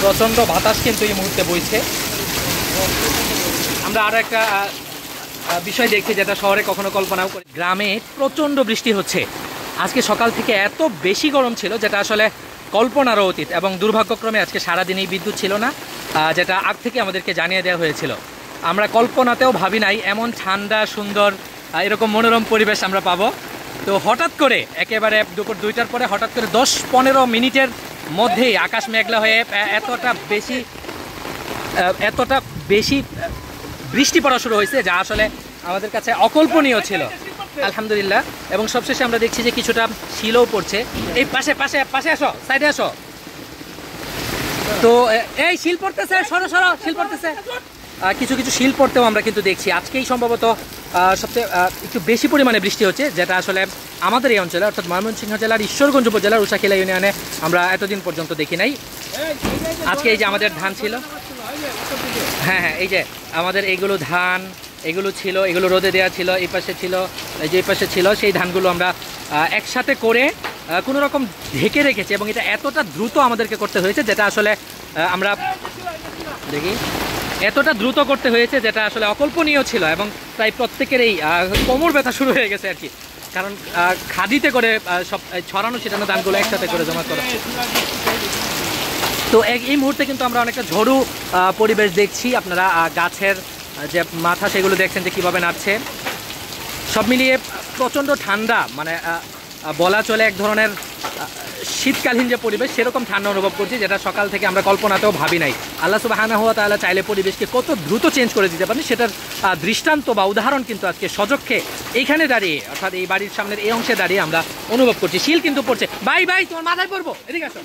প্রচণ্ড বাতাস কিন্তু এই মুহূর্তে বইছে। আমরা আরও একটা বিষয় দেখছি যেটা শহরে কখনো কল্পনাও করি। গ্রামে প্রচণ্ড বৃষ্টি হচ্ছে। আজকে সকাল থেকে এত বেশি গরম ছিল যেটা আসলে কল্পনারও অতীত, এবং দুর্ভাগ্যক্রমে আজকে সারাদিনই বিদ্যুৎ ছিল না, যেটা আগ থেকে আমাদেরকে জানিয়ে দেওয়া হয়েছিল। আমরা কল্পনাতেও ভাবি নাই এমন ঠান্ডা সুন্দর এরকম মনোরম পরিবেশ আমরা পাবো। তো হঠাৎ করে একেবারে দুপুর 2টার পরে হঠাৎ করে 10-15 মিনিটের মধ্যেই আকাশ মেঘলা হয়ে এতটা বেশি বৃষ্টি পড়া শুরু হয়েছে, যা আসলে আমাদের কাছে অকল্পনীয় ছিল। আলহামদুলিল্লাহ। এবং সবশেষে আমরা দেখছি যে কিছুটা শিলও পড়ছে। এই পাশে পাশে পাশে আসো, সাইডে আসো। তো এই শিল পড়তেছে, সরো সরো, শিল পড়তেছে। কিছু কিছু শিল পড়তেও আমরা কিন্তু দেখছি। আজকেই সম্ভবত সবচেয়ে একটু বেশি পরিমাণে বৃষ্টি হচ্ছে, যেটা আসলে আমাদের এই অঞ্চলে অর্থাৎ ময়মনসিংহ জেলার ঈশ্বরগঞ্জ উপজেলার উষাখিলা ইউনিয়নে আমরা এতদিন পর্যন্ত দেখি নাই। আজকে এই যে আমাদের ধান ছিল, হ্যাঁ হ্যাঁ, এই যে আমাদের এইগুলো ধান, এগুলো ছিল, এগুলো রোদে দেওয়া ছিল, এই পাশে ছিল, এই যে এই পাশে ছিল, সেই ধানগুলো আমরা একসাথে করে কোনো রকম ঢেকে রেখেছি। এবং এটা এতটা দ্রুত আমাদেরকে করতে হয়েছে যেটা আসলে আমরা দেখি এতটা দ্রুত করতে হয়েছে যেটা আসলে অকল্পনীয় ছিল। এবং প্রায় প্রত্যেকের এই কোমর ব্যথা শুরু হয়ে গেছে আর কি, কারণ খাদিতে করে সব ছড়ানো ছিটানো ধানগুলো একসাথে করে জমা করা। তো এই মুহূর্তে কিন্তু আমরা অনেকটা ঝড়ু পরিবেশ দেখছি। আপনারা গাছের যে মাথা সেগুলো দেখছেন যে কীভাবে নাড়ছে। সব মিলিয়ে প্রচণ্ড ঠান্ডা, মানে বলা চলে এক ধরনের শীতকালীন যে পরিবেশ সেরকম ঠান্ডা অনুভব করছি, যেটা সকাল থেকে আমরা কল্পনাতেও ভাবি নাই। আল্লাহ সুবহানাহু ওয়া তাআলা চাইলে পরিবেশকে কত দ্রুত চেঞ্জ করে দিতে পারেন সেটার দৃষ্টান্ত বা উদাহরণ কিন্তু আজকে সযক্ষে এইখানে দাঁড়িয়ে, অর্থাৎ এই বাড়ির সামনের এই অংশে দাঁড়িয়ে আমরা অনুভব করছি। শিল কিন্তু পড়ছে। ভাই ভাই, তোমার মাথায় পড়বো, এদিকে আসো,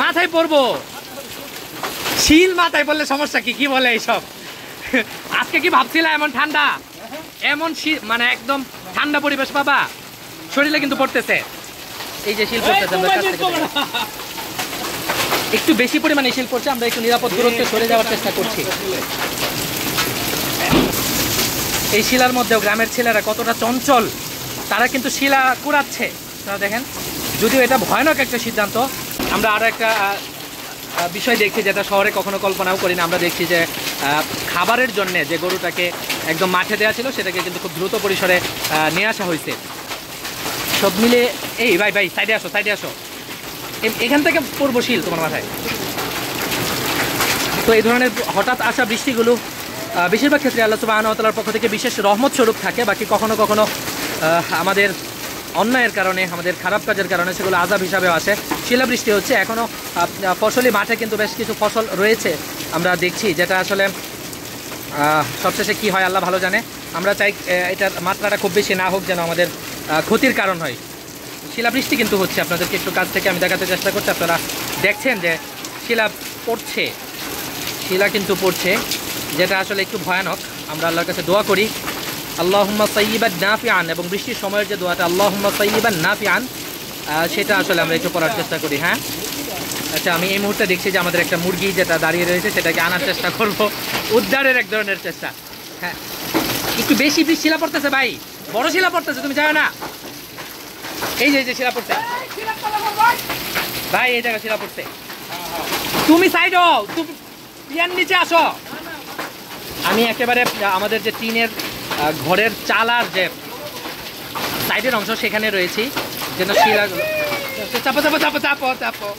মাথায় পড়বো। শিল মাথায় পড়লে সমস্যা কি? কি বলে এইসব? আজকে কি ভাবছিলা এমন ঠান্ডা, এমন মানে একদম ঠান্ডা পরিবেশ পাবা? শরীরে কিন্তু পড়তেছে। এই যে শিল পড়তেছে, আমরা কাছ থেকে একটু বেশি পরিমাণে শিল পড়ছে, আমরা একটু নিরাপদ দূরত্বে সরে যাওয়ার চেষ্টা করছি। এই শিলার মধ্যেও গ্রামের ছেলেরা কতটা চঞ্চল, তারা কিন্তু শিলা কুড়াচ্ছে। আপনারা দেখেন, যদিও এটা ভয়ানক একটা সিদ্ধান্ত। আমরা আরও একটা বিষয় দেখছি যেটা শহরে কখনো কল্পনাও করি না। আমরা দেখছি যে খাবারের জন্য যে গরুটাকে একদম মাঠে দেওয়া ছিল সেটাকে কিন্তু খুব দ্রুত পরিসরে নিয়ে আসা হয়েছে। সব মিলে এই ভাই ভাই, সাইডে আসো, সাইডে আসো, এখান থেকে পড়বো শিল তোমার মাথায়। তো এই ধরনের হঠাৎ আসা বৃষ্টিগুলো বেশিরভাগ ক্ষেত্রে আল্লাহ সুবহানাহু ওয়া তাআলার পক্ষ থেকে বিশেষ রহমত স্বরূপ থাকে। বাকি কখনো কখনো আমাদের অন্যায়ের কারণে, আমাদের খারাপ কাজের কারণে সেগুলো আযাব হিসাবেও আসে। শিলাবৃষ্টি হচ্ছে, এখনও ফসলি মাঠে কিন্তু বেশ কিছু ফসল রয়েছে আমরা দেখছি, যেটা আসলে সবশেষে কি হয় আল্লাহ ভালো জানে। আমরা চাই এটার মাত্রাটা খুব বেশি না হোক, যেন আমাদের ক্ষতির কারণ হয়। শিলাবৃষ্টি কিন্তু হচ্ছে, আপনাদেরকে একটু কাছ থেকে আমি দেখাতে চেষ্টা করছি। আপনারা দেখছেন যে শিলা পড়ছে, শিলা কিন্তু পড়ছে, যেটা আসলে একটু ভয়ানক। আমরা আল্লাহর কাছে দোয়া করি আল্লাহুম্মা সাইয়্যিবান নাফিআন, এবং বৃষ্টির সময়ের যে দোয়াটা আল্লাহুম্মা সাইয়্যিবান নাফিআন, সেটা আসলে আমরা একটু পড়ার চেষ্টা করি। হ্যাঁ, আচ্ছা, আমি এই মুহূর্তে দেখছি যে আমাদের একটা মুরগি যেটা দাঁড়িয়ে রয়েছে সেটাকে আনার চেষ্টা করব, উদ্ধারের এক ধরনের চেষ্টা। হ্যাঁ, একটু বেশি শিলা পড়তেছে ভাই, বড় শিলা পড়তেছে, তুমি জানো না? এই যে শিলা পড়ছে ভাই, এই জায়গা শিলা পড়ছে। তুমি সাইড হও, তুমি পিয়ার নিচে আসো। আমি একেবারে আমাদের যে টিনের ঘরের চালার যে সাইডের অংশ সেখানে রয়েছি, যেন শিলাগুলো চাপো চাপো চাপো চাপো চাপো।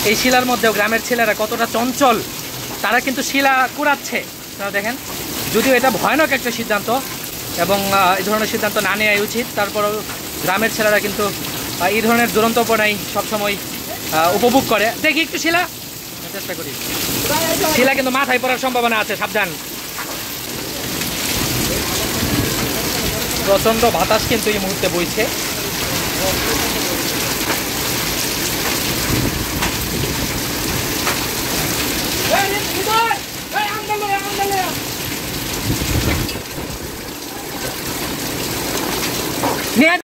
এই শিলার মধ্যেও গ্রামের ছেলেরা কতটা চঞ্চল, তারা কিন্তু শিলা কুড়াচ্ছে। আপনারা দেখেন, যদিও এটা ভয়ানক একটা সিদ্ধান্ত এবং এই ধরনের সিদ্ধান্ত না নেওয়াই উচিত, তারপরেও গ্রামের ছেলেরা কিন্তু এই ধরনের দুরন্তপনাই সবসময় উপভোগ করে। দেখি একটু শিলা, চেষ্টা করি। শিলা কিন্তু মাথায় পড়ার সম্ভাবনা আছে, সাবধান। প্রচণ্ড বাতাস কিন্তু এই মুহূর্তে বইছে।